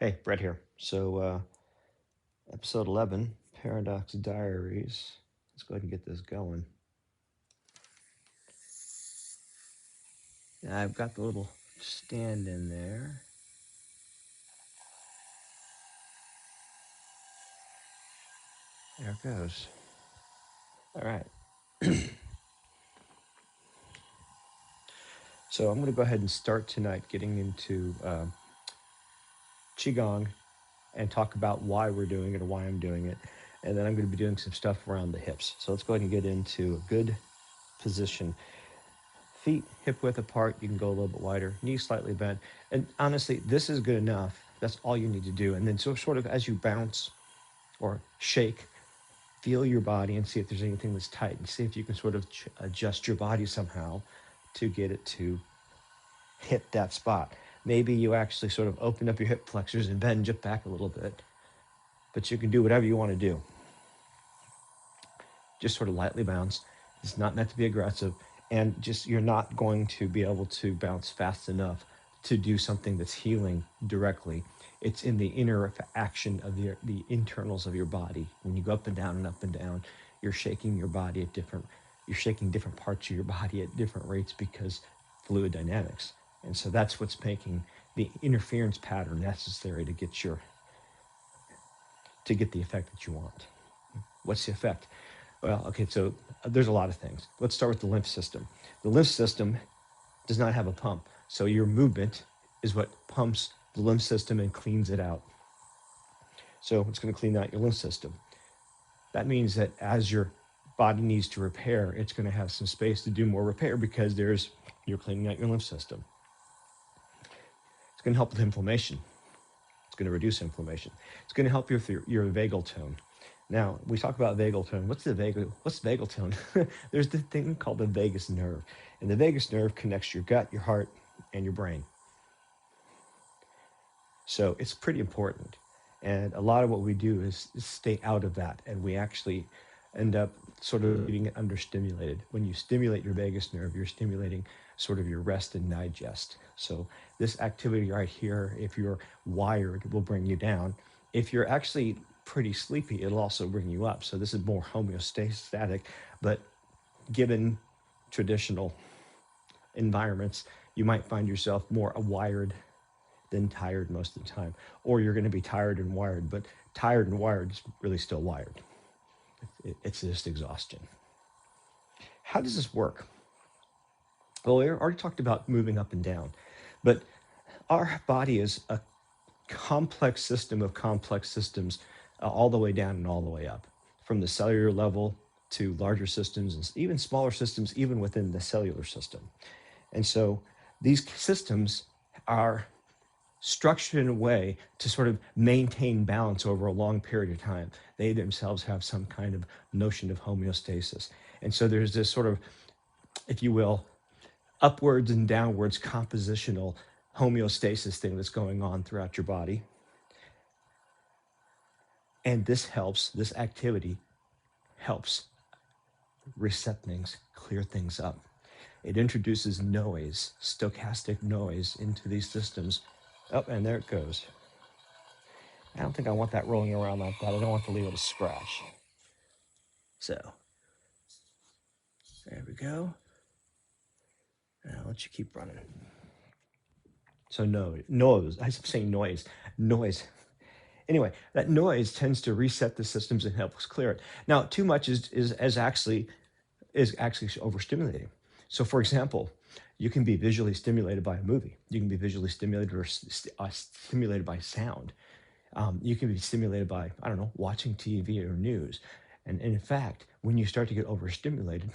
Hey, Brett here. Episode 11, Paradox Diaries. Let's go ahead and get this going. Now, I've got the little stand in there. There it goes. All right. So I'm going to go ahead and start tonight getting into Qigong and talk about why we're doing it or why I'm doing it. And then I'm going to be doing some stuff around the hips. So let's go ahead and get into a good position. Feet hip width apart. You can go a little bit wider. Knees slightly bent. And honestly, this is good enough. That's all you need to do. And then sort of as you bounce or shake, feel your body and see if there's anything that's tight, and see if you can sort of adjust your body somehow to get it to hit that spot. Maybe you actually sort of open up your hip flexors and bend it back a little bit, but you can do whatever you want to do. Just sort of lightly bounce. It's not meant to be aggressive, and just you're not going to be able to bounce fast enough to do something that's healing directly. It's in the inner action of the internals of your body. When you go up and down, you're shaking your body at you're shaking different parts of your body at different rates because fluid dynamics. And so that's what's making the interference pattern necessary to get the effect that you want. What's the effect? Well, okay, so there's a lot of things. Let's start with the lymph system. The lymph system does not have a pump. So your movement is what pumps the lymph system and cleans it out. So it's going to clean out your lymph system. That means that as your body needs to repair, it's going to have some space to do more repair because you're cleaning out your lymph system. It's going to help with inflammation. It's going to reduce inflammation. It's going to help you with your vagal tone. Now, we talk about vagal tone. What's vagal tone? There's the thing called the vagus nerve. And the vagus nerve connects your gut, your heart, and your brain. So it's pretty important. And a lot of what we do is stay out of that. And we actually end up sort of getting understimulated. When you stimulate your vagus nerve, you're stimulating sort of your rest and digest. So this activity right here, if you're wired, will bring you down. If you're actually pretty sleepy, it'll also bring you up. So this is more homeostatic, but given traditional environments, you might find yourself more wired than tired most of the time. Or you're going to be tired and wired, but tired and wired is really still wired. It's just exhaustion. How does this work? Well, we already talked about moving up and down, but our body is a complex system of complex systems, all the way down and all the way up, from the cellular level to larger systems and even smaller systems, even within the cellular system. And so these systems are structured in a way to sort of maintain balance over a long period of time. They themselves have some kind of notion of homeostasis. And so there's this sort of, if you will, upwards and downwards compositional homeostasis thing that's going on throughout your body. And this activity helps reset things, clear things up. It introduces noise, stochastic noise, into these systems. Oh, and there it goes. I don't think I want that rolling around like that. I don't want to leave it a scratch. So, there we go. And I'll let you keep running. So noise. I keep saying noise. Anyway, that noise tends to reset the systems and helps clear it. Now, too much is actually overstimulating. So, for example, you can be visually stimulated by a movie. You can be visually stimulated or stimulated by sound. You can be stimulated by, I don't know, watching TV or news. And in fact, when you start to get overstimulated,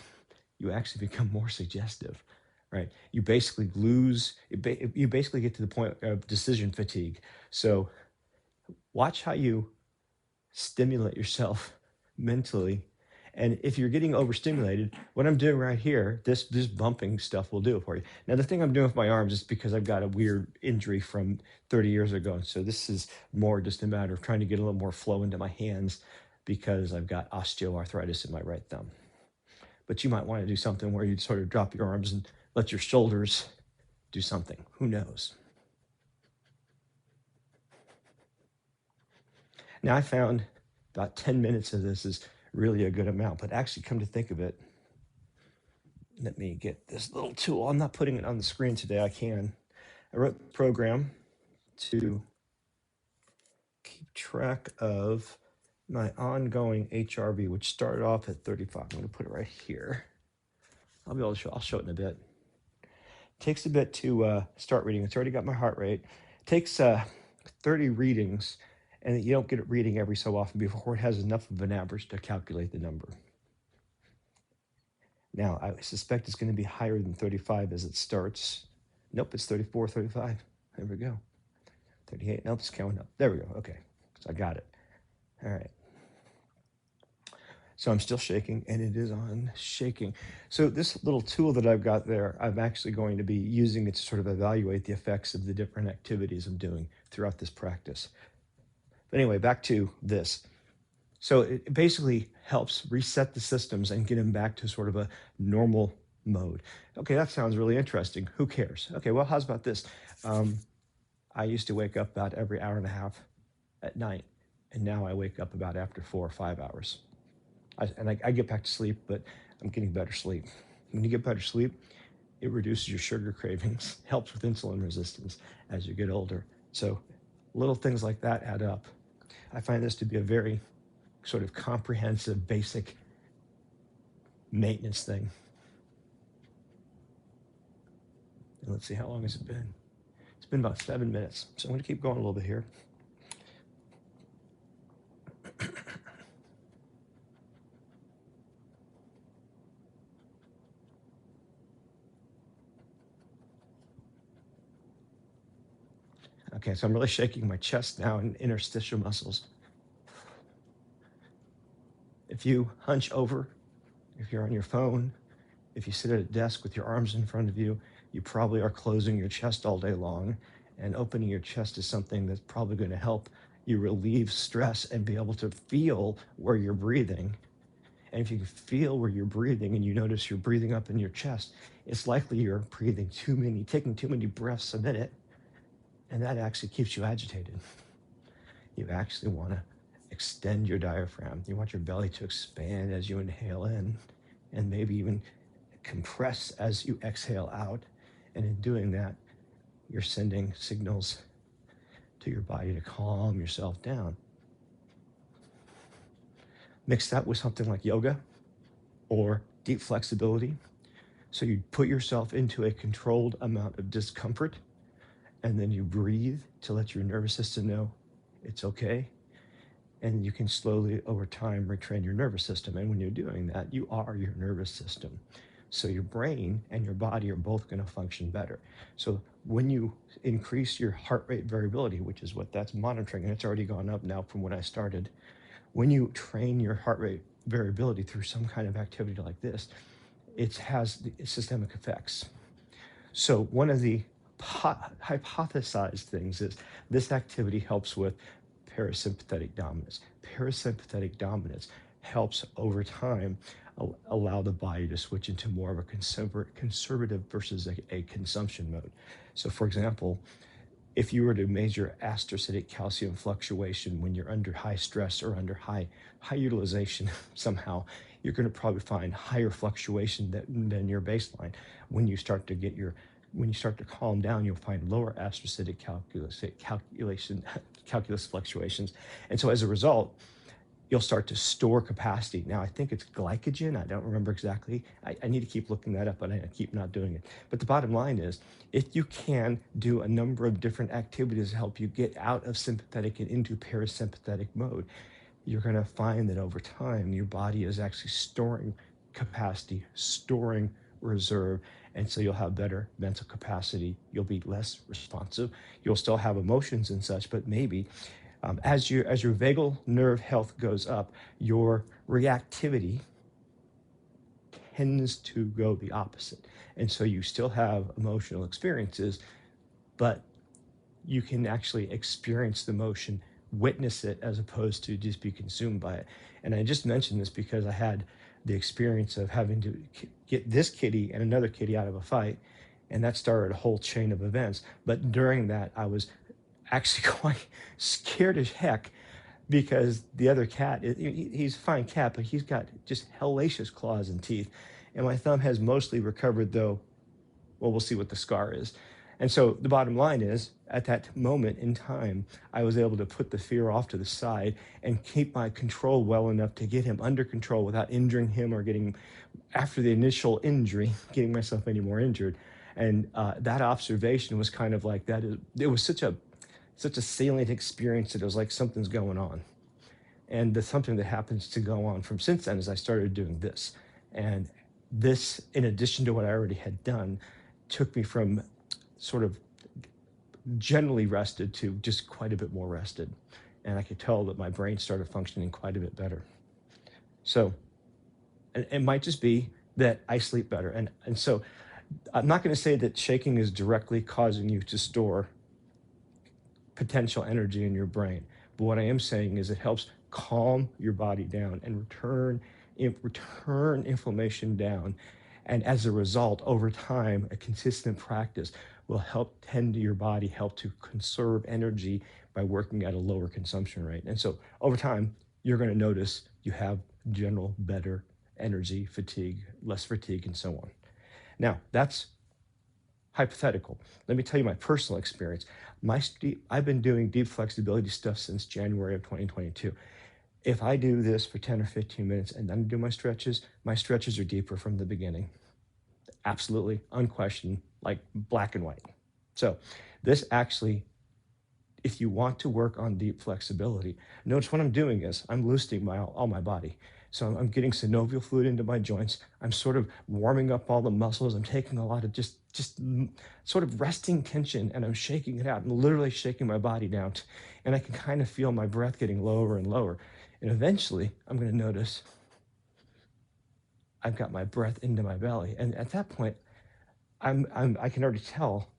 you actually become more suggestive, right? You basically you basically get to the point of decision fatigue. So watch how you stimulate yourself mentally. And if you're getting overstimulated, what I'm doing right here, this bumping stuff will do it for you. Now, the thing I'm doing with my arms is because I've got a weird injury from 30 years ago. So this is more just a matter of trying to get a little more flow into my hands because I've got osteoarthritis in my right thumb. But you might want to do something where you sort of drop your arms and let your shoulders do something. Who knows? Now I found about 10 minutes of this is really a good amount, but actually come to think of it, let me get this little tool. I'm not putting it on the screen today. I wrote the program to keep track of my ongoing HRV, which started off at 35. I'm going to put it right here. I'll show it in a bit. Takes a bit to start reading. It's already got my heart rate. Takes 30 readings, and you don't get it reading every so often before it has enough of an average to calculate the number. Now, I suspect it's going to be higher than 35 as it starts. Nope, it's 34, 35. There we go. 38. Nope, it's counting up. There we go. Okay, so I got it. All right. So I'm still shaking, and it is on shaking. So this little tool that I've got there, I'm actually going to be using it to sort of evaluate the effects of the different activities I'm doing throughout this practice. But anyway, back to this. So it basically helps reset the systems and get them back to sort of a normal mode. Okay, that sounds really interesting. Who cares? Okay, well, how's about this? I used to wake up about every hour and a half at night, and now I wake up about after 4 or 5 hours. I get back to sleep, but I'm getting better sleep. When you get better sleep, it reduces your sugar cravings, helps with insulin resistance as you get older. So little things like that add up. I find this to be a very sort of comprehensive, basic maintenance thing. And let's see, how long has it been? It's been about 7 minutes. So I'm going to keep going a little bit here. Okay, so I'm really shaking my chest now and interstitial muscles. If you hunch over, if you're on your phone, if you sit at a desk with your arms in front of you, you probably are closing your chest all day long, and opening your chest is something that's probably going to help you relieve stress and be able to feel where you're breathing. And if you can feel where you're breathing and you notice you're breathing up in your chest, it's likely you're taking too many breaths a minute, and that actually keeps you agitated. You actually want to extend your diaphragm. You want your belly to expand as you inhale in, and maybe even compress as you exhale out. And in doing that, you're sending signals to your body to calm yourself down. Mix that with something like yoga or deep flexibility. So you put yourself into a controlled amount of discomfort, and then you breathe to let your nervous system know it's okay. And you can slowly, over time, retrain your nervous system. And when you're doing that, you are your nervous system. So your brain and your body are both going to function better. So when you increase your heart rate variability, which is what that's monitoring, and it's already gone up now from when I started, when you train your heart rate variability through some kind of activity like this, it has the systemic effects. So one of the hypothesized things is this activity helps with parasympathetic dominance. Parasympathetic dominance helps over time allow the body to switch into more of a conservative versus a consumption mode. So for example, if you were to measure astrocytic calcium fluctuation when you're under high stress or under high utilization somehow, you're going to probably find higher fluctuation than your baseline. When you start to calm down, you'll find lower astrocytic calculus fluctuations. And so as a result, you'll start to store capacity. Now, I think it's glycogen. I don't remember exactly. I need to keep looking that up, but I keep not doing it. But the bottom line is, if you can do a number of different activities to help you get out of sympathetic and into parasympathetic mode, you're going to find that over time, your body is actually storing capacity, storing reserve, and so you'll have better mental capacity. You'll be less responsive. You'll still have emotions and such, but maybe as your vagal nerve health goes up, your reactivity tends to go the opposite. And so you still have emotional experiences, but you can actually experience the emotion, witness it, as opposed to just be consumed by it. And I just mentioned this because I had the experience of having to get this kitty and another kitty out of a fight, and that started a whole chain of events. But during that, I was actually quite scared as heck because the other cat, he's a fine cat, but he's got just hellacious claws and teeth. And my thumb has mostly recovered, though. Well, we'll see what the scar is. And so the bottom line is, at that moment in time, I was able to put the fear off to the side and keep my control well enough to get him under control without injuring him or getting, after the initial injury, getting myself any more injured. And that observation was kind of like that. It was such a salient experience that it was like something's going on. And the something that happens to go on from since then is I started doing this. And this, in addition to what I already had done, took me from sort of generally rested to just quite a bit more rested. And I could tell that my brain started functioning quite a bit better. So it might just be that I sleep better. And so I'm not going to say that shaking is directly causing you to store potential energy in your brain. But what I am saying is it helps calm your body down and return inflammation down. And as a result, over time, a consistent practice will help tend to your body, help to conserve energy by working at a lower consumption rate. And so over time, you're going to notice you have general better energy, fatigue, less fatigue, and so on. Now, that's hypothetical. Let me tell you my personal experience. I've been doing deep flexibility stuff since January of 2022. If I do this for 10 or 15 minutes and then do my stretches are deeper from the beginning. Absolutely, unquestioned, like black and white. So this actually, if you want to work on deep flexibility, notice what I'm doing is I'm loosening all my body. So I'm getting synovial fluid into my joints. I'm sort of warming up all the muscles. I'm taking a lot of just sort of resting tension, and I'm shaking it out. I'm literally shaking my body down, and I can kind of feel my breath getting lower and lower. And eventually, I'm going to notice I've got my breath into my belly, and at that point, I can already tell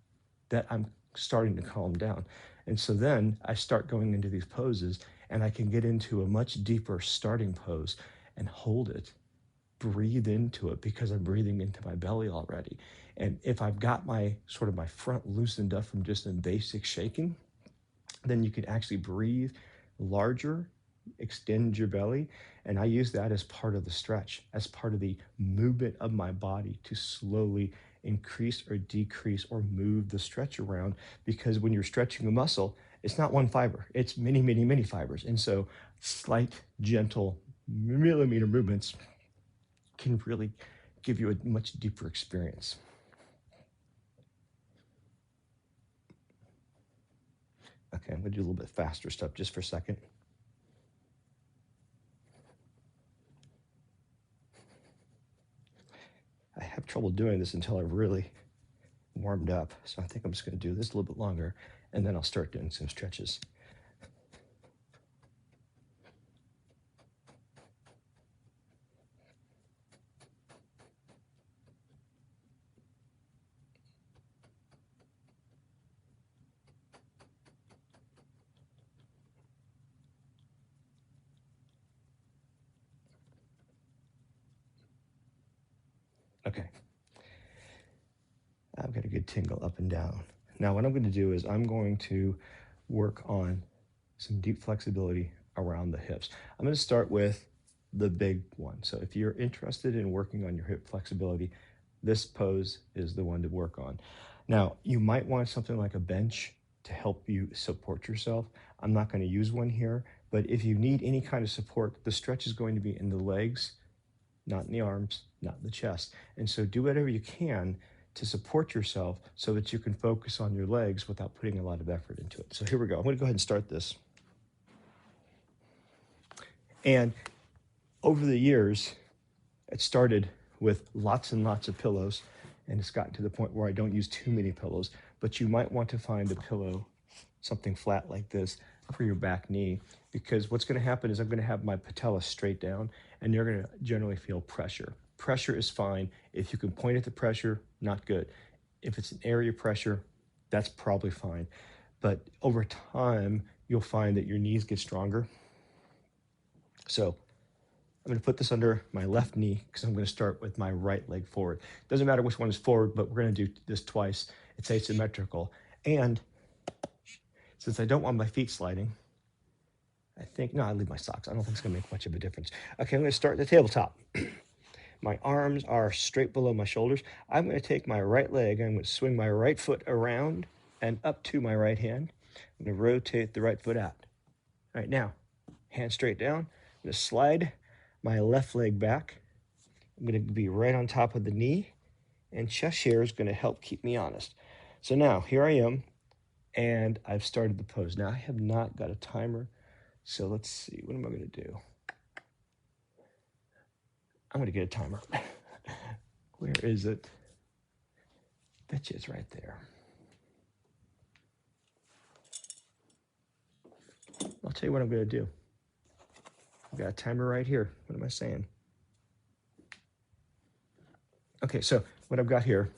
that I'm starting to calm down. And so then I start going into these poses, and I can get into a much deeper starting pose and hold it, breathe into it, because I'm breathing into my belly already. And if I've got my front loosened up from just a basic shaking, then you can actually breathe larger, extend your belly. And I use that as part of the stretch, as part of the movement of my body to slowly increase or decrease or move the stretch around. Because when you're stretching a muscle, it's not one fiber, it's many, many, many fibers. And so slight, gentle millimeter movements can really give you a much deeper experience. Okay, I'm gonna do a little bit faster stuff just for a second. I have trouble doing this until I really warmed up. So I think I'm just gonna do this a little bit longer, and then I'll start doing some stretches. Okay. I've got a good tingle up and down. Now what I'm going to do is I'm going to work on some deep flexibility around the hips. I'm going to start with the big one. So if you're interested in working on your hip flexibility, this pose is the one to work on. Now, you might want something like a bench to help you support yourself. I'm not going to use one here, but if you need any kind of support, the stretch is going to be in the legs, not in the arms, not in the chest. And so do whatever you can to support yourself so that you can focus on your legs without putting a lot of effort into it. So here we go. I'm going to go ahead and start this. And over the years, it started with lots and lots of pillows, and it's gotten to the point where I don't use too many pillows, but you might want to find a pillow, something flat like this, for your back knee, because what's going to happen is I'm going to have my patella straight down, and you're going to generally feel pressure. Pressure is fine. If you can point at the pressure, not good. If it's an area pressure, that's probably fine. But over time, you'll find that your knees get stronger. So I'm going to put this under my left knee because I'm going to start with my right leg forward. Doesn't matter which one is forward, but we're going to do this twice. It's asymmetrical. And since I don't want my feet sliding, I think, no, I leave my socks. I don't think it's going to make much of a difference. Okay, I'm going to start at the tabletop. My arms are straight below my shoulders. I'm going to take my right leg. I'm going to swing my right foot around and up to my right hand. I'm going to rotate the right foot out. All right, now, hand straight down. I'm going to slide my left leg back. I'm going to be right on top of the knee, and chest hair is going to help keep me honest. So now, here I am, and I've started the pose. Now, I have not got a timer, so let's see. What am I going to do? I'm going to get a timer. Where is it? Bet you it's right there. I'll tell you what I'm going to do. I've got a timer right here. What am I saying? Okay, so what I've got here,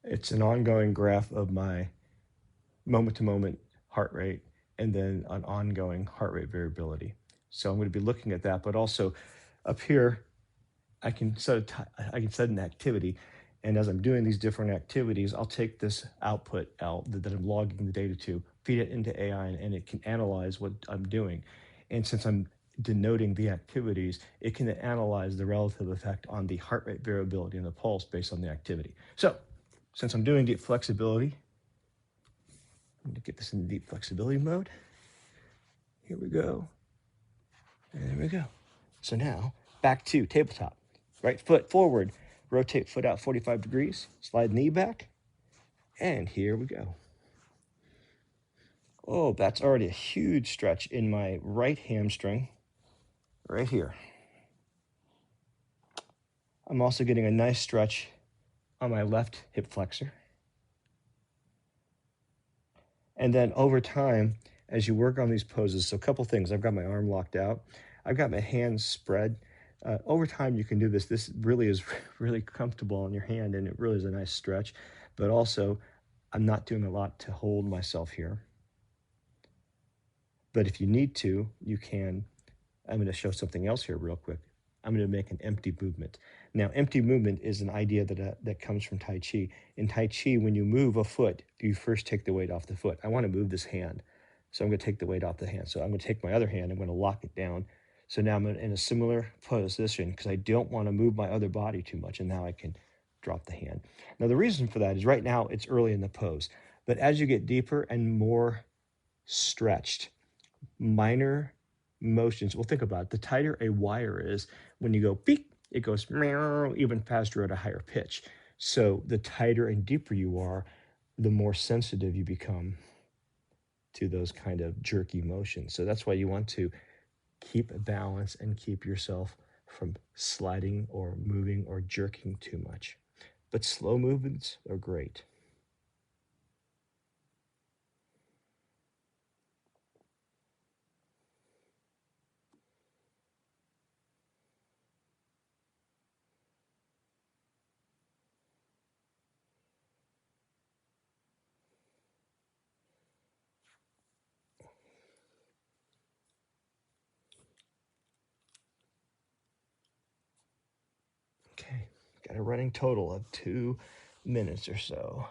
it's an ongoing graph of my moment-to-moment heart rate and then an ongoing heart rate variability. So I'm going to be looking at that, but also up here, I can set an activity, and as I'm doing these different activities, I'll take this output out that I'm logging the data to, feed it into AI, and it can analyze what I'm doing. And since I'm denoting the activities, it can analyze the relative effect on the heart rate variability and the pulse based on the activity. So since I'm doing deep flexibility, I'm going to get this in deep flexibility mode. Here we go. And there we go. So now back to tabletop. Right foot forward, rotate foot out 45 degrees, slide knee back, and here we go. Oh, that's already a huge stretch in my right hamstring, right here. I'm also getting a nice stretch on my left hip flexor. And then over time, as you work on these poses, so a couple things. I've got my arm locked out. I've got my hands spread. Over time, you can do this. This really is really comfortable on your hand, and it really is a nice stretch. But also, I'm not doing a lot to hold myself here. But if you need to, you can. I'm going to show something else here real quick. I'm going to make an empty movement. Now, empty movement is an idea that comes from Tai Chi. In Tai Chi, when you move a foot, you first take the weight off the foot. I want to move this hand, so I'm going to take the weight off the hand. So I'm going to take my other hand, I'm going to lock it down. So now I'm in a similar position because I don't want to move my other body too much, and now I can drop the hand. Now, the reason for that is right now it's early in the pose, but as you get deeper and more stretched, minor motions. Well, think about it. The tighter a wire is, when you go beep, it goes meow even faster at a higher pitch. So the tighter and deeper you are, the more sensitive you become to those kind of jerky motions. So that's why you want to keep a balance and keep yourself from sliding or moving or jerking too much. But slow movements are great. Okay, got a running total of 2 minutes or so.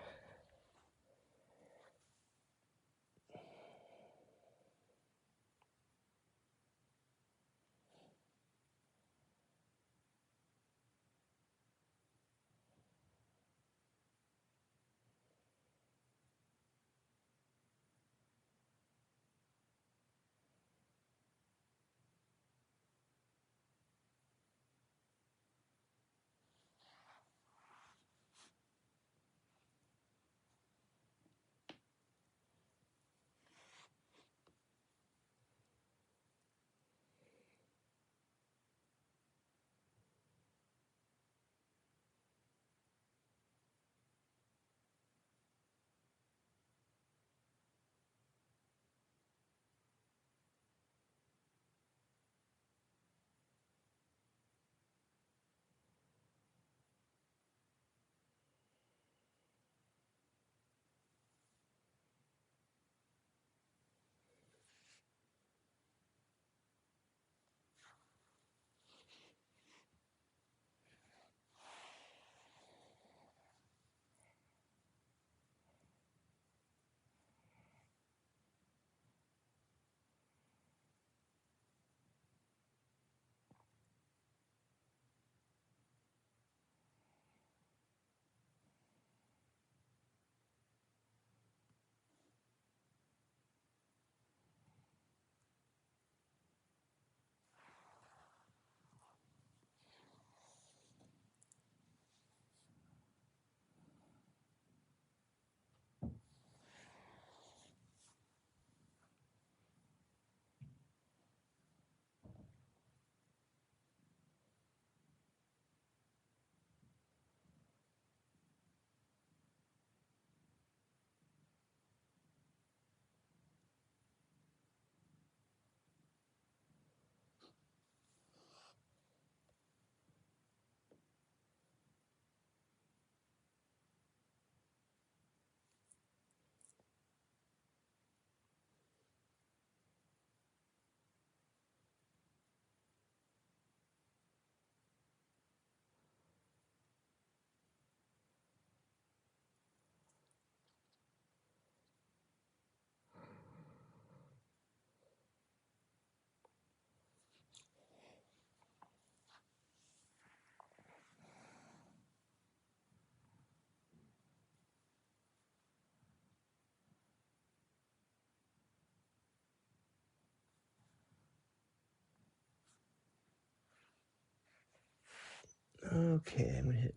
Okay, I'm going to hit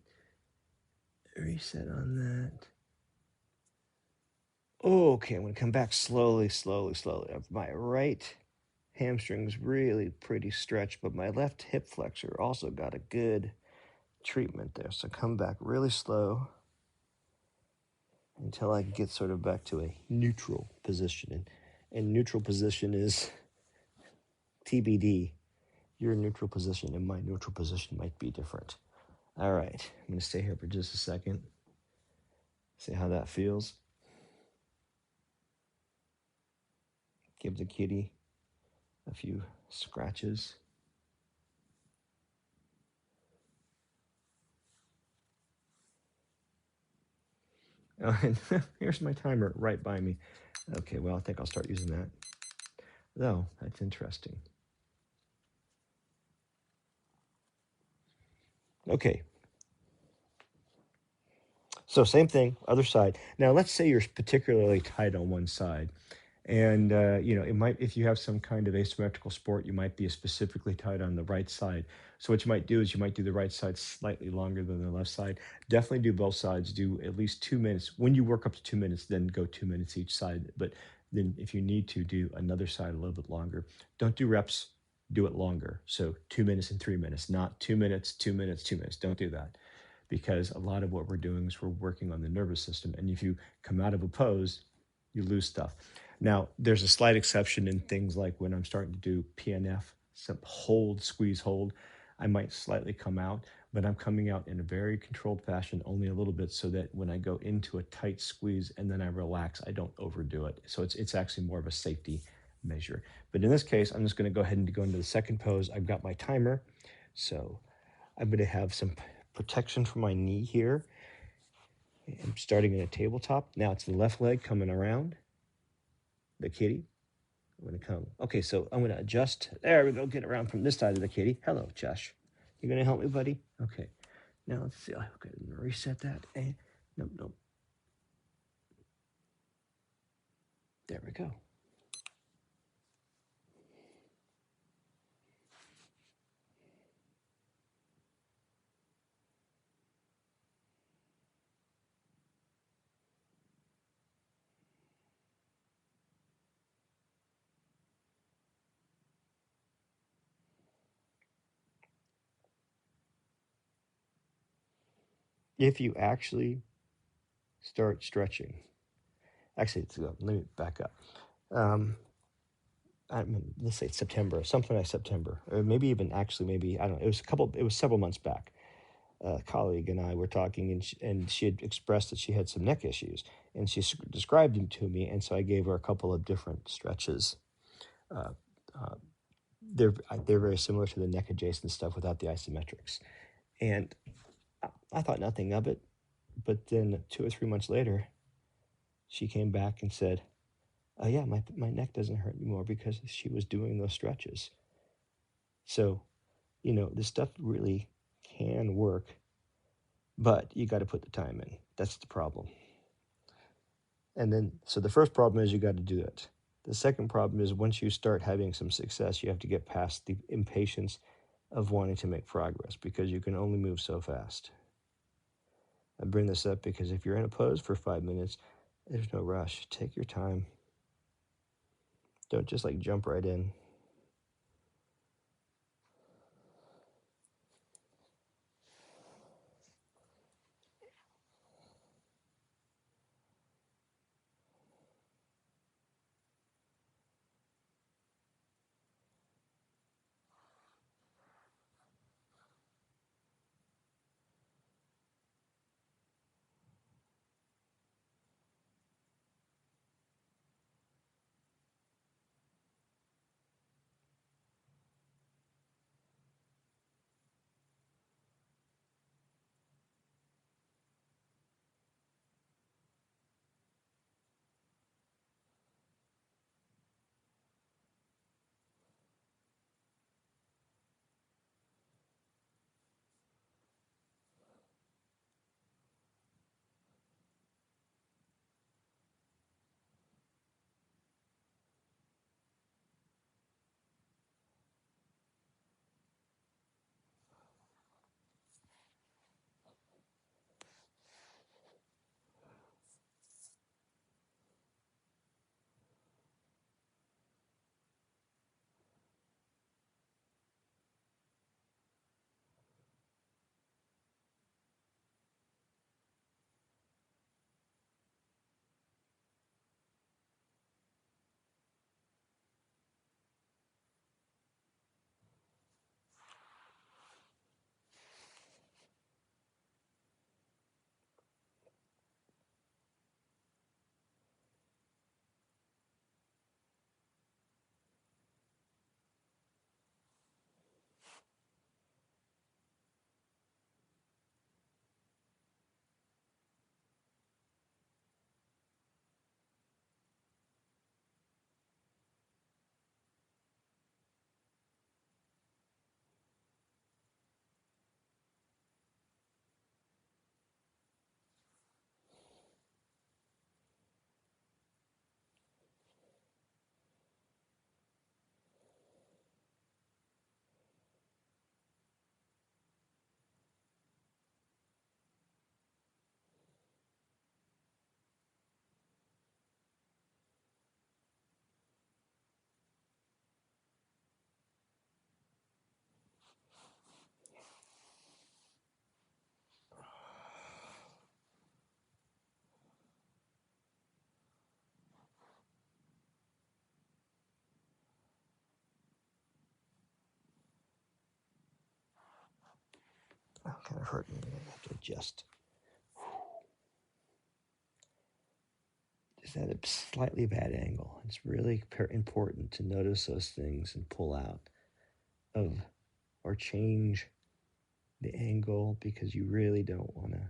reset on that. Okay, I'm going to come back slowly. My right hamstring's really pretty stretched, but my left hip flexor also got a good treatment there. So come back really slow until I get sort of back to a neutral position. And neutral position is TBD. Your neutral position and my neutral position might be different. All right, I'm going to stay here for just a second. See how that feels. Give the kitty a few scratches. Oh, and here's my timer right by me. Okay, well, I think I'll start using that. Though, that's interesting. Okay. So same thing, other side. Now, let's say you're particularly tight on one side. And it might, if you have some kind of asymmetrical sport, you might be specifically tight on the right side. So what you might do is you might do the right side slightly longer than the left side. Definitely do both sides. Do at least 2 minutes. When you work up to 2 minutes, then go 2 minutes each side. But then if you need to, do another side a little bit longer. Don't do reps. Do it longer. So 2 minutes and 3 minutes, not 2 minutes, 2 minutes, 2 minutes. Don't do that, because a lot of what we're doing is we're working on the nervous system. And if you come out of a pose, you lose stuff. Now, there's a slight exception in things like when I'm starting to do PNF, some hold, squeeze, hold, I might slightly come out, but I'm coming out in a very controlled fashion, only a little bit, so that when I go into a tight squeeze and then I relax, I don't overdo it. So it's actually more of a safety measure. But in this case, I'm just going to go ahead and go into the second pose. I've got my timer, so I'm going to have some protection for my knee here. I'm starting in a tabletop. Now it's the left leg coming around the kitty. I'm going to come. Okay, so I'm going to adjust. There we go. Get around from this side of the kitty. Hello, Josh. You going to help me, buddy? Okay. Now let's see. Okay, I'm going to reset that. And nope. There we go. If you actually start stretching, actually, let me back up. Let's say September, something like September, or maybe even actually, maybe, I don't know. It was several months back. A colleague and I were talking, and she had expressed that she had some neck issues, and she described them to me, and so I gave her a couple of different stretches. Uh, uh, they're very similar to the neck adjacent stuff without the isometrics, and I thought nothing of it. But then 2 or 3 months later, she came back and said, "Oh yeah, my neck doesn't hurt anymore because she was doing those stretches." So, this stuff really can work, but you got to put the time in. That's the problem. And then, so the first problem is you got to do it. The second problem is once you start having some success, you have to get past the impatience of wanting to make progress, because you can only move so fast. I bring this up because if you're in a pose for 5 minutes, there's no rush. Take your time. Don't just jump right in. kind of hurting. I have to adjust. Just at a slightly bad angle. It's really important to notice those things and pull out of or change the angle, because you really don't want to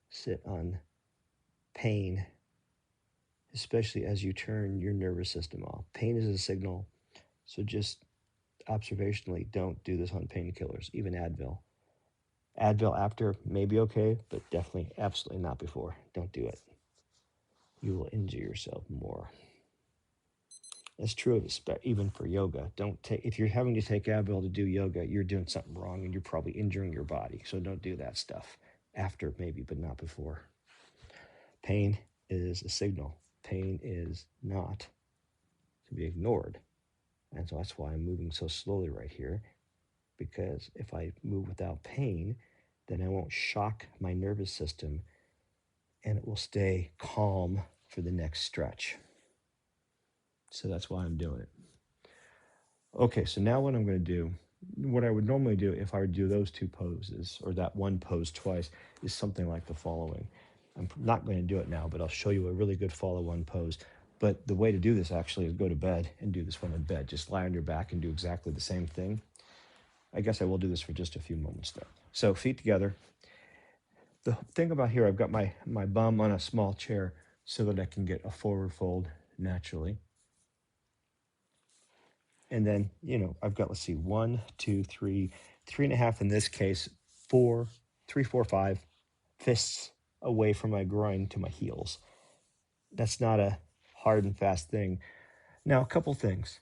sit on pain, especially as you turn your nervous system off. Pain is a signal, so just observationally don't do this on painkillers, even Advil. Advil after may be okay, but definitely absolutely not before. Don't do it. You will injure yourself more. That's true of even for yoga. Don't take, if you're having to take Advil to do yoga, you're doing something wrong and you're probably injuring your body. So don't do that stuff. After maybe, but not before. Pain is a signal. Pain is not to be ignored. And so that's why I'm moving so slowly right here, because if I move without pain, then I won't shock my nervous system and it will stay calm for the next stretch. So that's why I'm doing it. Okay, so now what I'm going to do, what I would normally do if I would do those two poses, or that one pose twice, is something like the following. I'm not going to do it now, but I'll show you a really good follow-on pose. But the way to do this actually is go to bed and do this one in bed. Just lie on your back and do exactly the same thing. I guess I will do this for just a few moments though. So feet together. The thing about here, I've got my bum on a small chair so that I can get a forward fold naturally. And then, I've got, let's see, 1, 2, 3, 3.5 in this case, 4, 3, 4, 5 fists away from my groin to my heels. That's not a hard and fast thing. Now, a couple things.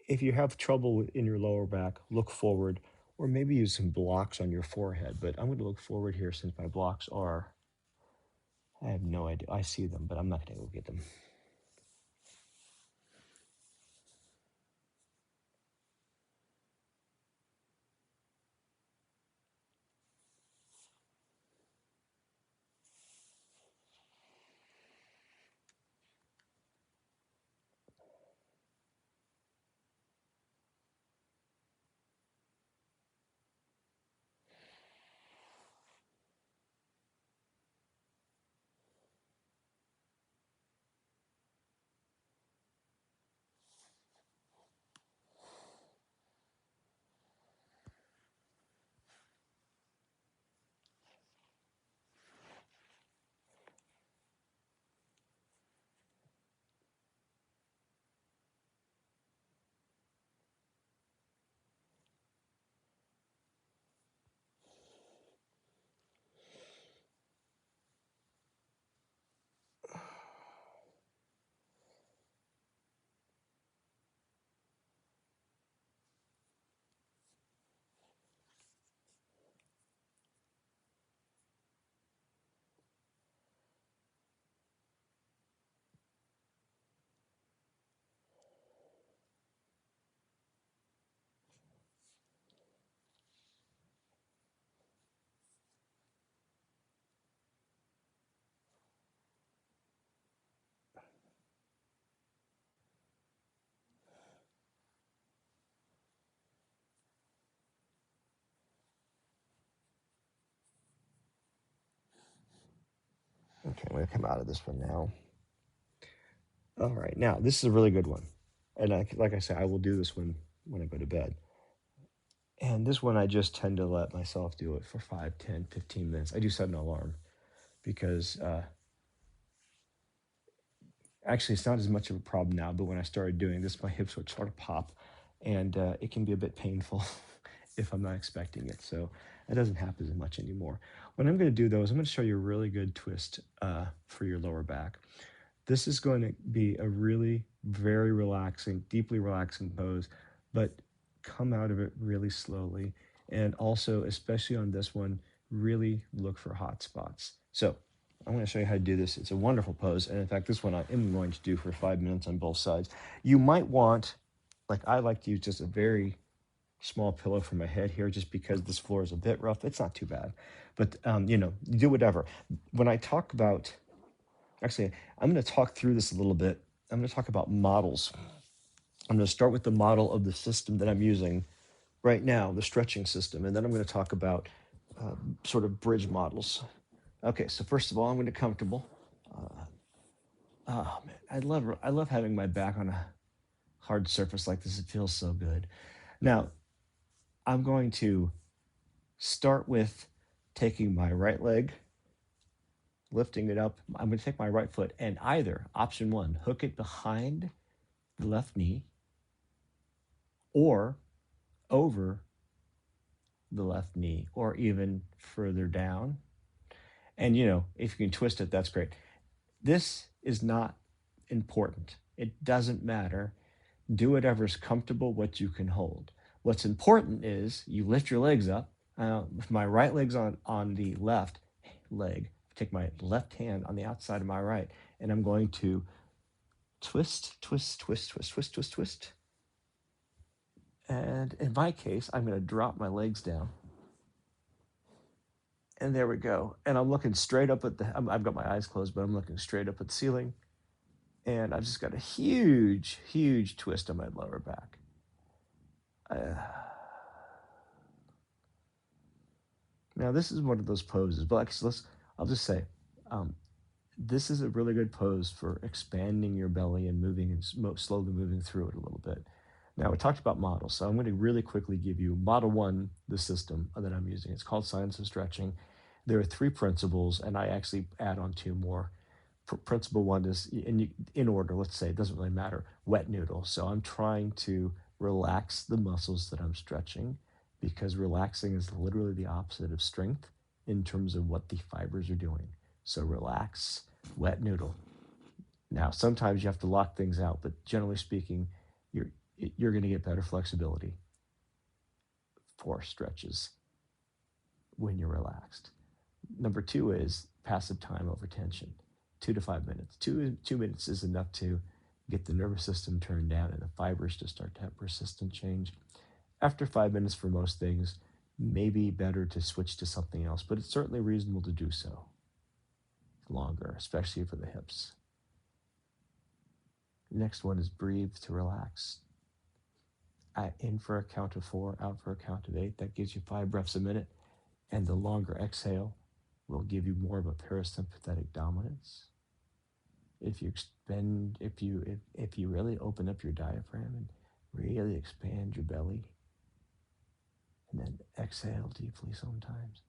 If you have trouble in your lower back, look forward, or maybe use some blocks on your forehead. But I'm going to look forward here since my blocks are, I have no idea. I see them, but I'm not going to go get them. Okay, I'm going to come out of this one now. All right, now this is a really good one. And like I said, I will do this one when I go to bed. And this one, I just tend to let myself do it for 5, 10, 15 minutes. I do set an alarm because actually it's not as much of a problem now, but when I started doing this, my hips would sort of pop and it can be a bit painful if I'm not expecting it. So it doesn't happen as much anymore. What I'm going to do though is I'm going to show you a really good twist for your lower back. This is going to be a really very relaxing, deeply relaxing pose, but come out of it really slowly. And also, especially on this one, really look for hot spots. So I'm going to show you how to do this. It's a wonderful pose. And in fact, this one I am going to do for 5 minutes on both sides. You might want, like I like to use just a very small pillow for my head here just because this floor is a bit rough. It's not too bad. But, do whatever. When I talk about, actually, I'm going to talk through this a little bit. I'm going to talk about models. I'm going to start with the model of the system that I'm using right now, the stretching system. And then I'm going to talk about sort of bridge models. Okay, so first of all, I'm going to comfortable. Oh man, I love having my back on a hard surface like this. It feels so good. Now I'm going to start with taking my right leg, lifting it up. I'm going to take my right foot and either option one, hook it behind the left knee or over the left knee or even further down. And if you can twist it, that's great. This is not important. It doesn't matter. Do whatever's comfortable, what you can hold. What's important is you lift your legs up. If my right leg's on the left leg, take my left hand on the outside of my right, and I'm going to twist, twist, twist, twist, twist, twist, twist. And in my case, I'm going to drop my legs down. And there we go. And I'm looking straight up at I've got my eyes closed, but I'm looking straight up at the ceiling. And I've just got a huge, huge twist on my lower back. Now, this is one of those poses, but I'll just say, this is a really good pose for expanding your belly and moving and slowly moving through it a little bit. Now, we talked about models, so I'm going to really quickly give you model one, the system that I'm using. It's called Science of Stretching. There are 3 principles, and I actually add on 2 more. Principle one is, in order, let's say, it doesn't really matter, wet noodle. So I'm trying to relax the muscles that I'm stretching because relaxing is literally the opposite of strength in terms of what the fibers are doing. So relax, wet noodle. Now, sometimes you have to lock things out, but generally speaking, you're going to get better flexibility for stretches when you're relaxed. Number 2 is passive time over tension, 2 to 5 minutes. 2 minutes is enough to get the nervous system turned down and the fibers to start to have persistent change. After 5 minutes for most things, maybe better to switch to something else, but it's certainly reasonable to do so longer, especially for the hips. Next one is breathe to relax. In for a count of 4, out for a count of 8. That gives you 5 breaths a minute. And the longer exhale will give you more of a parasympathetic dominance. If you really open up your diaphragm and really expand your belly, and then exhale deeply sometimes,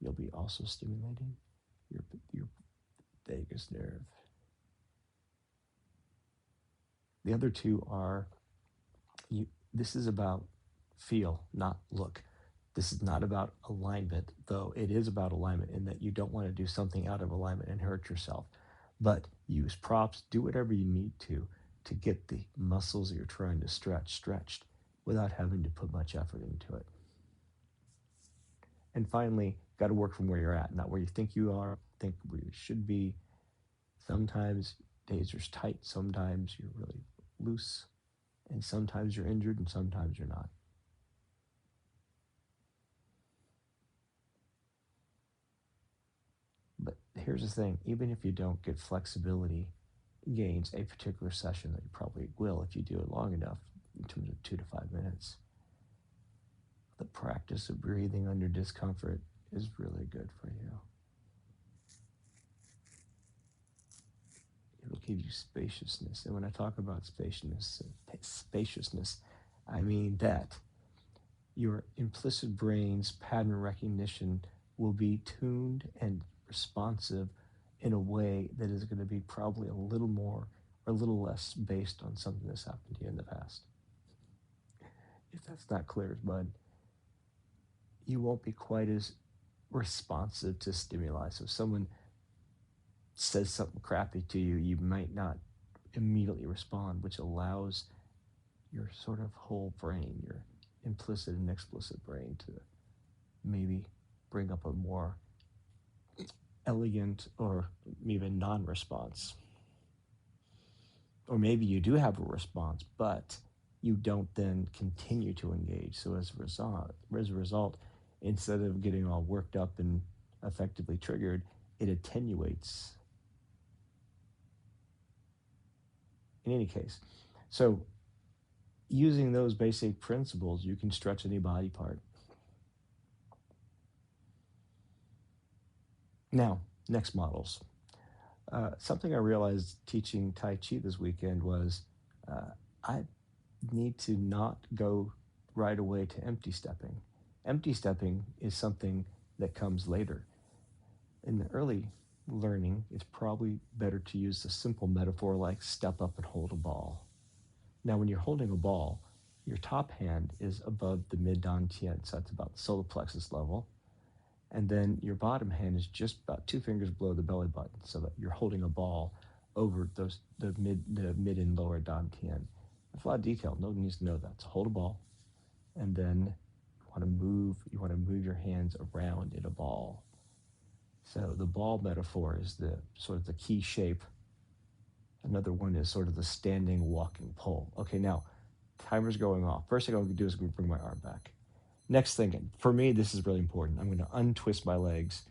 you'll be also stimulating your vagus nerve. The other 2 are, this is about feel, not look. This is not about alignment, though it is about alignment in that you don't want to do something out of alignment and hurt yourself. But use props, do whatever you need to get the muscles that you're trying to stretched without having to put much effort into it. And finally, got to work from where you're at, not where you think you are, think where you should be. Sometimes days are tight, sometimes you're really loose, and sometimes you're injured, and sometimes you're not. But here's the thing, even if you don't get flexibility gains a particular session, that you probably will if you do it long enough, in terms of 2 to 5 minutes, the practice of breathing under discomfort is really good for you. It'll give you spaciousness. And when I talk about spaciousness, I mean that your implicit brain's pattern recognition will be tuned and responsive in a way that is going to be probably a little more or a little less based on something that's happened to you in the past. If that's not clear as mud, you won't be quite as responsive to stimuli. So if someone says something crappy to you, you might not immediately respond, which allows your sort of whole brain, your implicit and explicit brain, to maybe bring up a more elegant or even non-response. Or maybe you do have a response, but you don't then continue to engage. So as a result, instead of getting all worked up and effectively triggered, it attenuates. In any case, so using those basic principles, you can stretch any body part. Now, next models. Something I realized teaching Tai Chi this weekend was I need to not go right away to empty stepping. Empty stepping is something that comes later. In the early learning, it's probably better to use a simple metaphor like step up and hold a ball. Now, when you're holding a ball, your top hand is above the mid dantian, so that's about the solar plexus level, and then your bottom hand is just about 2 fingers below the belly button, so that you're holding a ball over the mid and lower dantian. That's a lot of detail. Nobody needs to know that. So hold a ball, and then you want to move your hands around in a ball. So the ball metaphor is the sort of the key shape. Another one is sort of the standing walking pole. Okay, now timer's going off. First thing I'm going to do is I'm going to bring my arm back. Next thing, for me, this is really important. I'm going to untwist my legs,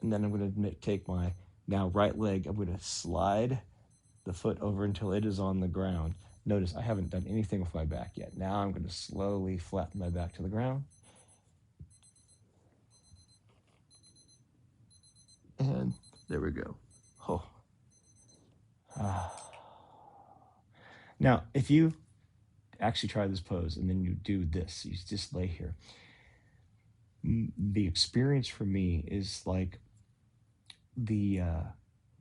and then I'm going to take my now right leg. I'm going to slide the foot over until it is on the ground. Notice I haven't done anything with my back yet. Now I'm going to slowly flatten my back to the ground. And there we go. Oh. Now, if you actually try this pose and then you do this, you just lay here. The experience for me is like the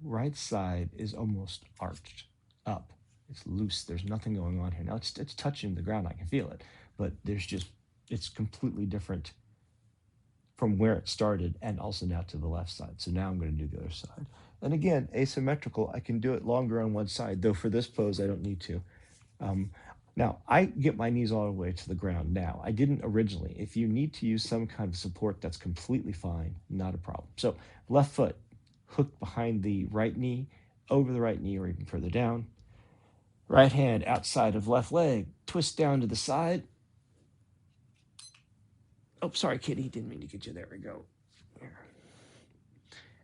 right side is almost arched up. It's loose. There's nothing going on here. Now it's touching the ground. I can feel it, but it's completely different from where it started and also now to the left side. So now I'm going to do the other side. And again, asymmetrical, I can do it longer on one side, though for this pose, I don't need to. Now, I get my knees all the way to the ground now. I didn't originally. If you need to use some kind of support, that's completely fine, not a problem. So left foot hooked behind the right knee, over the right knee, or even further down. Right hand outside of left leg, twist down to the side. Oh, sorry, kitty, didn't mean to get you. There we go.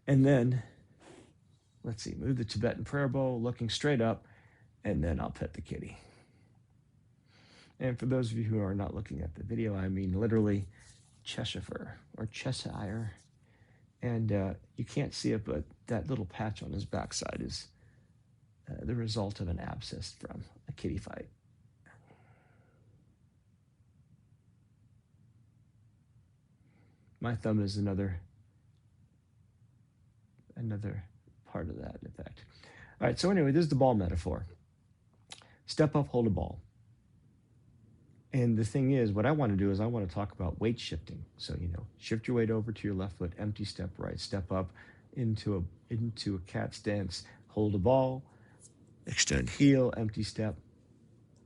And then, let's see, move the Tibetan prayer bowl, looking straight up, and then I'll pet the kitty. And for those of you who are not looking at the video, I mean literally Cheshire or Cheshire. And you can't see it, but that little patch on his backside is the result of an abscess from a kitty fight. My thumb is another part of that effect. All right, so anyway, this is the ball metaphor. Step up, hold a ball. And the thing is, what I want to do is I want to talk about weight shifting. So, shift your weight over to your left foot, empty step right, step up into a cat stance, hold a ball, extend heel, empty step,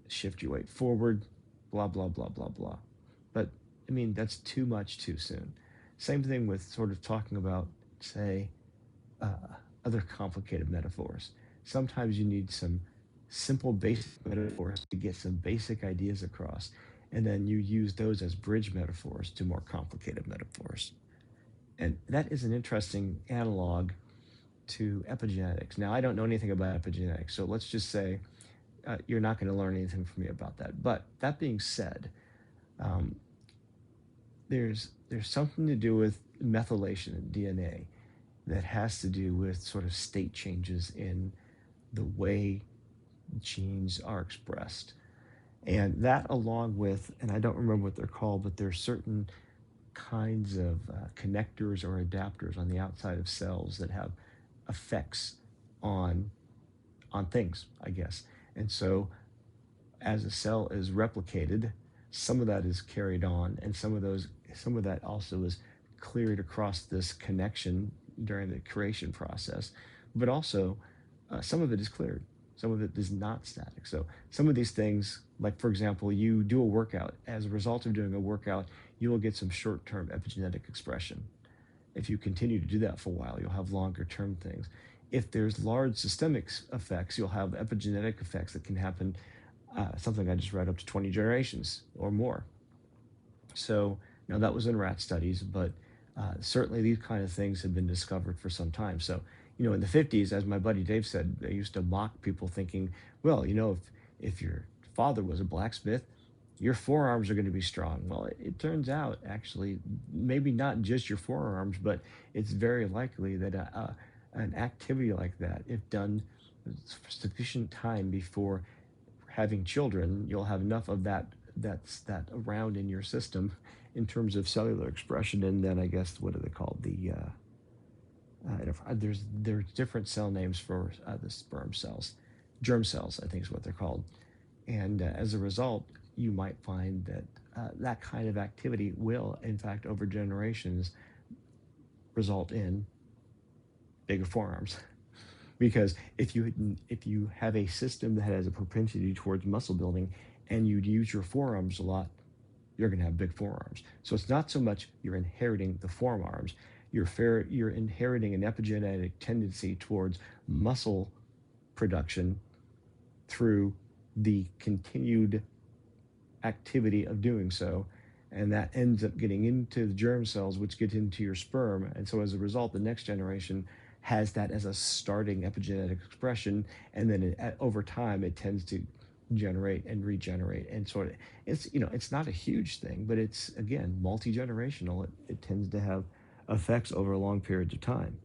shift your weight forward, blah, blah, blah, blah, blah. But, that's too much too soon. Same thing with sort of talking about, say, other complicated metaphors. Sometimes you need some simple basic metaphors to get some basic ideas across, and then you use those as bridge metaphors to more complicated metaphors. And that is an interesting analog to epigenetics. Now, I don't know anything about epigenetics, so let's just say you're not going to learn anything from me about that. But that being said, there's something to do with methylation in DNA that has to do with sort of state changes in the way genes are expressed. And that along with, and I don't remember what they're called, but there's certain kinds of connectors or adapters on the outside of cells that have effects on things, I guess. And so as a cell is replicated, some of that is carried on, and some of that also is cleared across this connection during the creation process. But also, some of it is cleared. Some of it is not static. So some of these things, like for example, you do a workout. As a result of doing a workout, you will get some short-term epigenetic expression. If you continue to do that for a while, you'll have longer-term things. If there's large systemic effects, you'll have epigenetic effects that can happen, something I just read, up to 20 generations or more. So now that was in rat studies, but certainly these kind of things have been discovered for some time. So, in the 50s, as my buddy Dave said, they used to mock people thinking, well, if your father was a blacksmith, your forearms are going to be strong. Well, it turns out actually, maybe not just your forearms, but it's very likely that an activity like that, if done for sufficient time before having children, you'll have enough of that around in your system in terms of cellular expression. And then I guess, what are they called? There's different cell names for the sperm cells. Germ cells, I think, is what they're called. And as a result, you might find that that kind of activity will, in fact, over generations, result in bigger forearms. Because if you have a system that has a propensity towards muscle building, and you'd use your forearms a lot, you're going to have big forearms. So it's not so much you're inheriting the forearms, you're inheriting an epigenetic tendency towards muscle production through the continued activity of doing so. And that ends up getting into the germ cells, which get into your sperm. And so as a result, the next generation has that as a starting epigenetic expression. And then over time, it tends to generate and regenerate. And sort of, it's not a huge thing, but it's, again, multi-generational. It tends to have effects over long periods of time.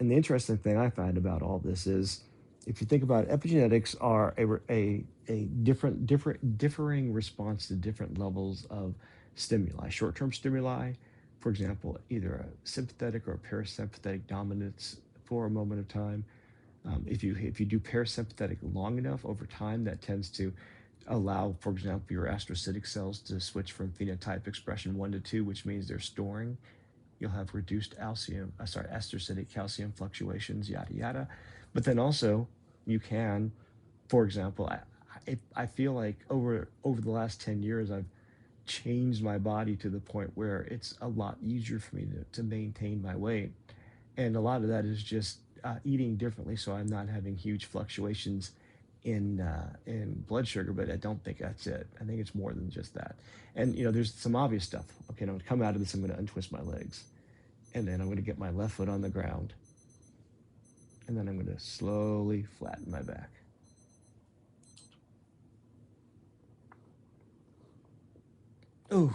And the interesting thing I find about all this is, if you think about it, epigenetics are a differing response to different levels of stimuli. Short-term stimuli, for example, either a sympathetic or a parasympathetic dominance for a moment of time. If you do parasympathetic long enough over time, that tends to allow, for example, your astrocytic cells to switch from phenotype expression 1 to 2, which means they're storing. You'll have reduced astrocytic calcium fluctuations, yada yada. But then also, you can, for example, I feel like over the last 10 years, I've changed my body to the point where it's a lot easier for me to maintain my weight. And a lot of that is just eating differently, so I'm not having huge fluctuations in blood sugar. But I don't think that's it. I think it's more than just that. And there's some obvious stuff. Okay, I'm going to come out of this. I'm going to untwist my legs, and then I'm going to get my left foot on the ground, and then I'm going to slowly flatten my back. Ooh.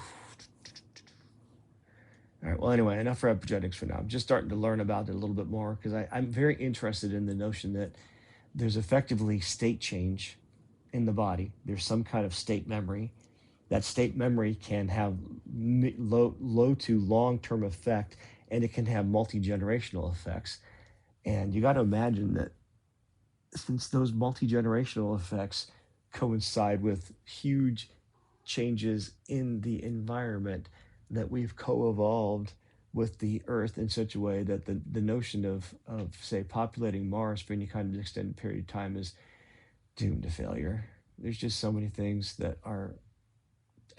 All right. Well, anyway, enough for epigenetics for now. I'm just starting to learn about it a little bit more, because I'm very interested in the notion that there's effectively state change in the body. There's some kind of state memory. That state memory can have low to long-term effect, and it can have multi-generational effects. And you got to imagine that, since those multi-generational effects coincide with huge changes in the environment, that we've co-evolved with the earth in such a way that the notion of say populating Mars for any kind of extended period of time is doomed to failure. There's just so many things that are,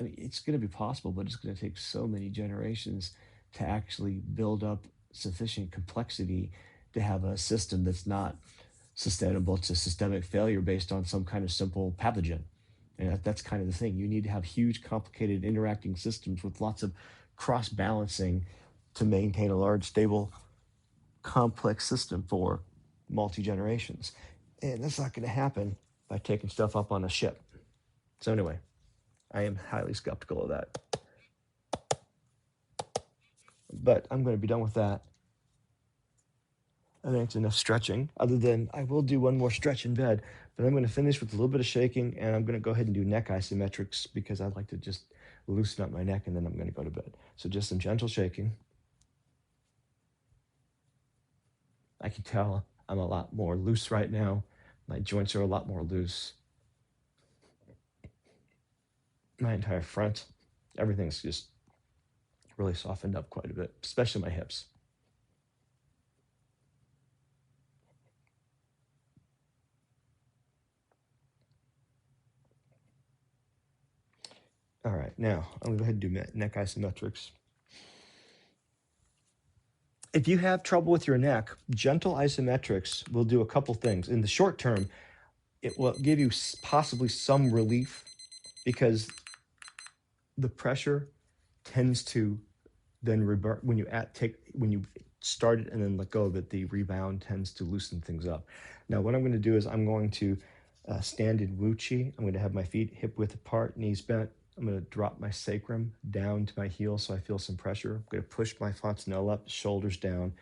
I mean, it's going to be possible, but it's going to take so many generations to actually build up sufficient complexity to have a system that's not sustainable to systemic failure based on some kind of simple pathogen. And that's kind of the thing. You need to have huge, complicated interacting systems with lots of cross balancing to maintain a large, stable, complex system for multi generations. And that's not going to happen by taking stuff up on a ship. So, anyway, I am highly skeptical of that. But I'm going to be done with that. I think it's enough stretching, other than I will do one more stretch in bed. But I'm going to finish with a little bit of shaking, and I'm going to go ahead and do neck isometrics, because I'd like to just loosen up my neck, and then I'm going to go to bed. So just some gentle shaking. I can tell I'm a lot more loose right now. My joints are a lot more loose. My entire front, everything's just really softened up quite a bit, especially my hips. All right, now I'm going to go ahead and do neck isometrics. If you have trouble with your neck, gentle isometrics will do a couple things. In the short term, it will give you possibly some relief, because the pressure tends to then revert when you start it and then let go of it. The rebound tends to loosen things up. Now, what I'm going to do is I'm going to standing Wu Chi. I'm going to have my feet hip width apart, knees bent. I'm going to drop my sacrum down to my heel so I feel some pressure. I'm going to push my fontanelle up, shoulders down.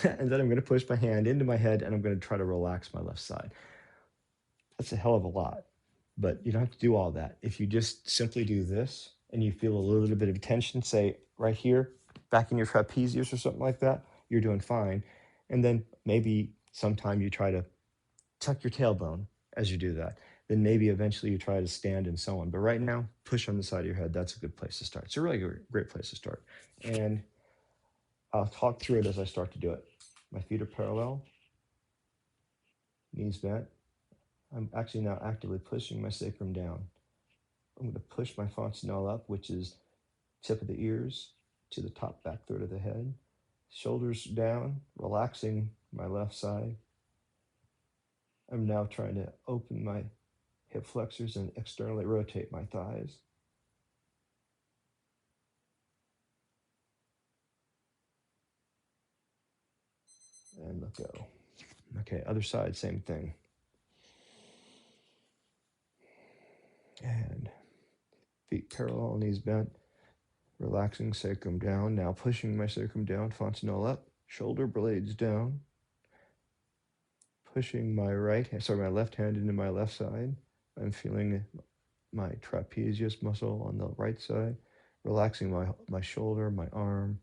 And then I'm going to push my hand into my head and I'm going to try to relax my left side. That's a hell of a lot, but you don't have to do all that. If you just simply do this and you feel a little bit of tension, say right here, back in your trapezius or something like that, you're doing fine. And then maybe sometime you try to tuck your tailbone as you do that. Then maybe eventually you try to stand and so on. But right now, push on the side of your head. That's a good place to start. It's a really great place to start. And I'll talk through it as I start to do it. My feet are parallel, knees bent. I'm actually now actively pushing my sacrum down. I'm going to push my fontanelle up, which is tip of the ears to the top back third of the head. Shoulders down, relaxing my left side. I'm now trying to open my hip flexors and externally rotate my thighs. And let go. Okay, other side, same thing. And feet parallel, knees bent. Relaxing sacrum down. Now pushing my sacrum down, fontanelle up, shoulder blades down. Pushing my my left hand into my left side. I'm feeling my trapezius muscle on the right side, relaxing my shoulder, my arm,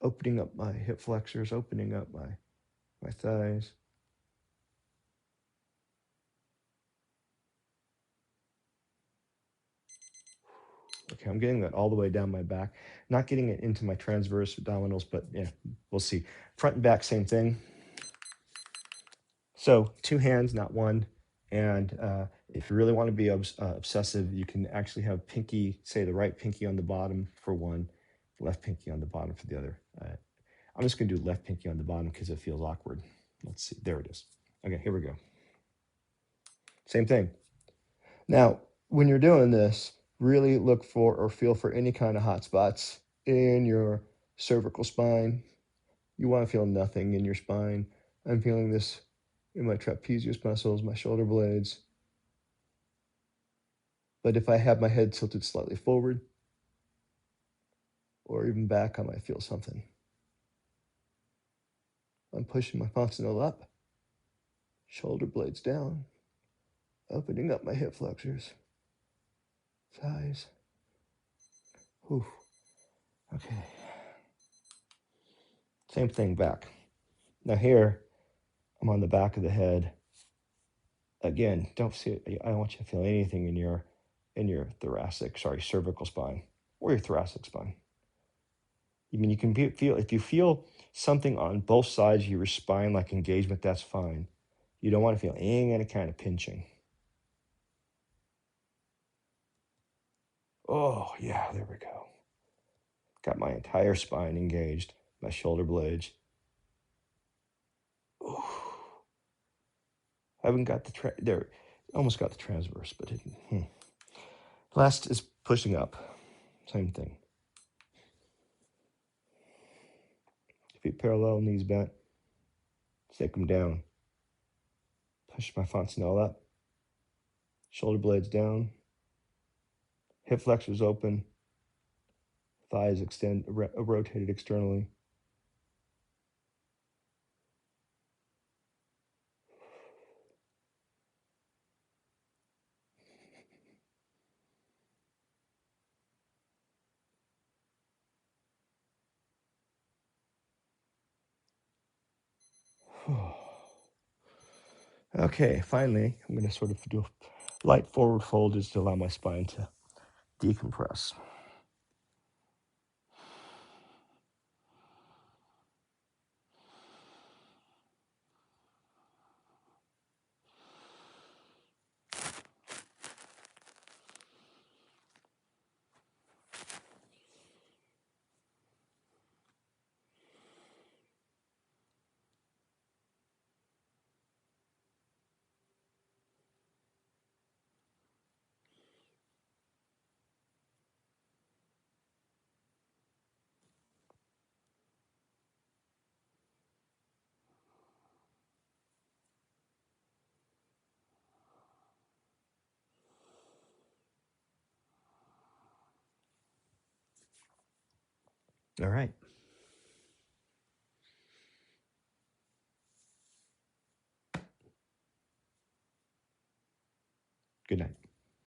opening up my hip flexors, opening up my thighs. Okay, I'm getting that all the way down my back. Not getting it into my transverse abdominals, but yeah, we'll see. Front and back, same thing. So 2 hands, not one. And if you really want to be obsessive, you can actually have pinky, say the right pinky on the bottom for one, left pinky on the bottom for the other. I'm just going to do left pinky on the bottom because it feels awkward. Let's see. There it is. Okay, here we go. Same thing. Now, when you're doing this, really look for or feel for any kind of hot spots in your cervical spine. You want to feel nothing in your spine. I'm feeling this in my trapezius muscles, my shoulder blades. But if I have my head tilted slightly forward or even back, I might feel something. I'm pushing my fontanelle up, shoulder blades down, opening up my hip flexors, thighs. Whew. Okay. Same thing back. Now here, I'm on the back of the head. Again, I don't want you to feel anything in your cervical spine or your thoracic spine. I mean, you can feel, if you feel something on both sides of your spine, like engagement, that's fine. You don't want to feel any kind of pinching. Oh, yeah, there we go. Got my entire spine engaged, my shoulder blades. Ooh. I haven't got there, almost got the transverse, but didn't. Last is pushing up. Same thing. Feet parallel, knees bent. Sacrum down. Push my fontanelle up. Shoulder blades down. Hip flexors open. Thighs rotated externally. Okay, finally, I'm going to sort of do a light forward fold just to allow my spine to decompress. All right. Good night.